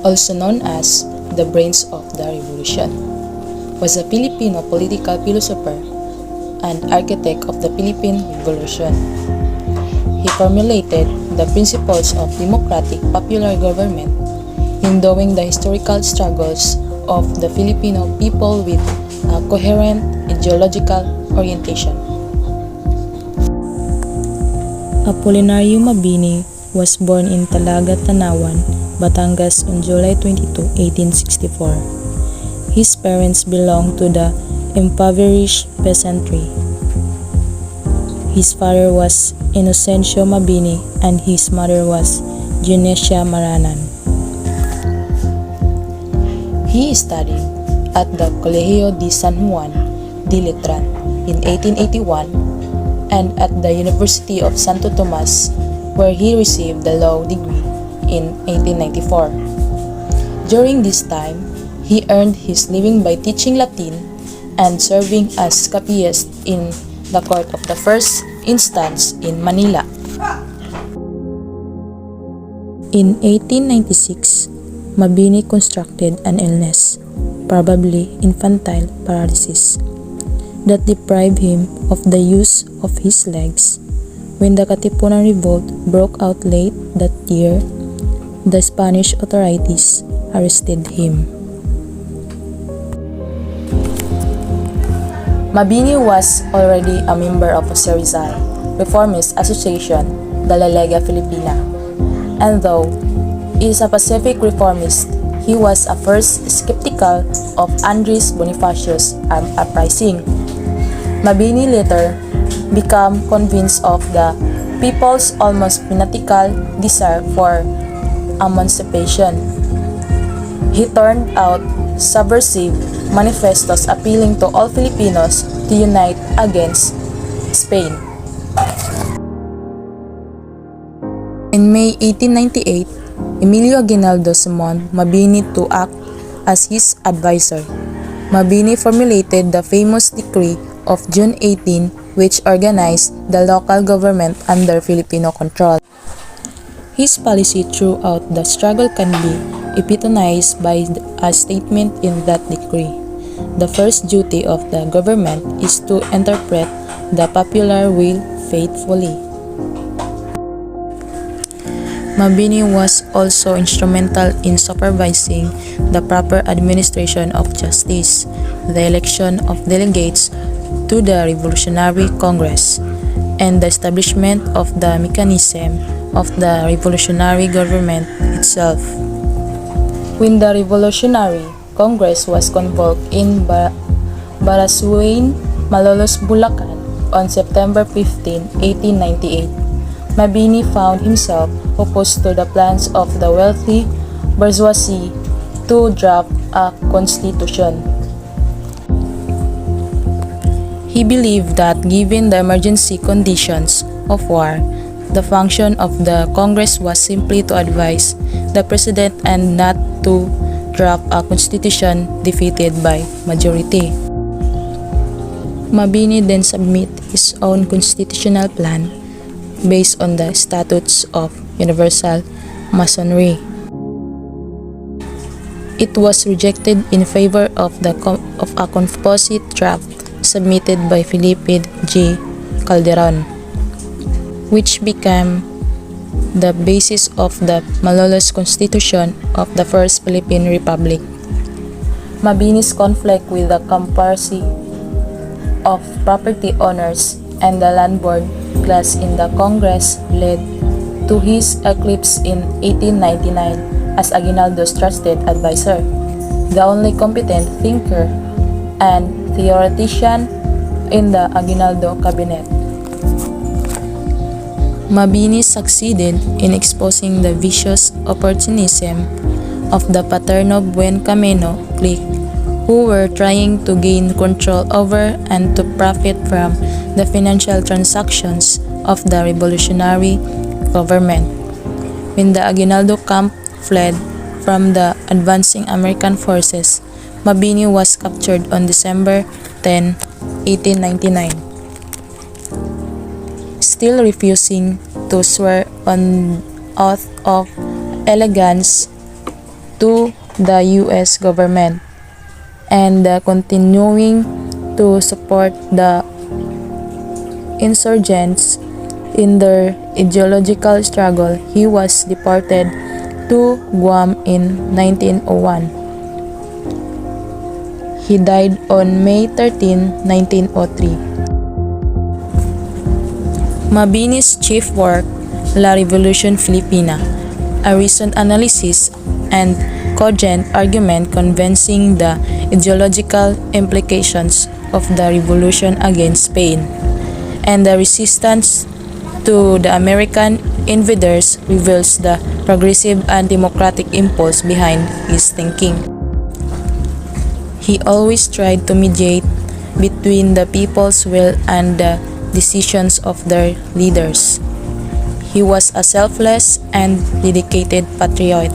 also known as the brains of the revolution, was a Filipino political philosopher and architect of the Philippine Revolution. He formulated the principles of democratic popular government, endowing the historical struggles of the Filipino people with a coherent ideological orientation. Apolinario Mabini was born in Talaga, Tanawan, Batangas on July 22, 1864. His parents belonged to the impoverished peasantry. His father was Inocencio Mabini and his mother was Genesia Maranan. He studied at the Colegio de San Juan de Letran in 1881 and at the University of Santo Tomas, where he received the law degree in 1894. During this time, he earned his living by teaching Latin and serving as copyist in the court of the first instance in Manila. In 1896, Mabini contracted an illness, probably infantile paralysis, that deprived him of the use of his legs. When the Katipunan Revolt broke out late that year, the Spanish authorities arrested him. Mabini was already a member of a Rizal reformist association, the La Lega Filipina, and though he is a Pacific reformist, he was at first skeptical of Andres Bonifacio's armed uprising. Mabini later became convinced of the people's almost fanatical desire for emancipation. He turned out subversive manifestos appealing to all Filipinos to unite against Spain. In May 1898, Emilio Aguinaldo summoned Mabini to act as his advisor. Mabini formulated the famous decree of June 18, which organized the local government under Filipino control. His policy throughout the struggle can be epitomized by a statement in that decree. The first duty of the government is to interpret the popular will faithfully. Mabini was also instrumental in supervising the proper administration of justice, the election of delegates to the Revolutionary Congress, and the establishment of the mechanism of the revolutionary government itself. When the Revolutionary Congress was convoked in Barasuin, Malolos, Bulacan on September 15, 1898, Mabini found himself opposed to the plans of the wealthy bourgeoisie to draft a constitution. He believed that given the emergency conditions of war, the function of the Congress was simply to advise the President and not to draft a constitution defeated by majority. Mabini then submitted his own constitutional plan based on the statutes of Universal Masonry. It was rejected in favor of a composite draft submitted by Felipe G. Calderon, which became the basis of the Malolos Constitution of the First Philippine Republic. Mabini's conflict with the comparsa of property owners and the landlord class in the Congress led to his eclipse in 1899 as Aguinaldo's trusted advisor, the only competent thinker and theoretician in the Aguinaldo cabinet. Mabini succeeded in exposing the vicious opportunism of the Paterno Buen Camino clique, who were trying to gain control over and to profit from the financial transactions of the revolutionary government. When the Aguinaldo camp fled from the advancing American forces, Mabini was captured on December 10, 1899. Still refusing to swear on oath of allegiance to the U.S. government and continuing to support the insurgents in their ideological struggle. He was deported to Guam in 1901. He died on May 13, 1903. Mabini's chief work, La Revolution Filipina, a recent analysis and cogent argument convincing the ideological implications of the revolution against Spain and the resistance to the American invaders, reveals the progressive and democratic impulse behind his thinking. He always tried to mediate between the people's will and the decisions of their leaders. He was a selfless and dedicated patriot.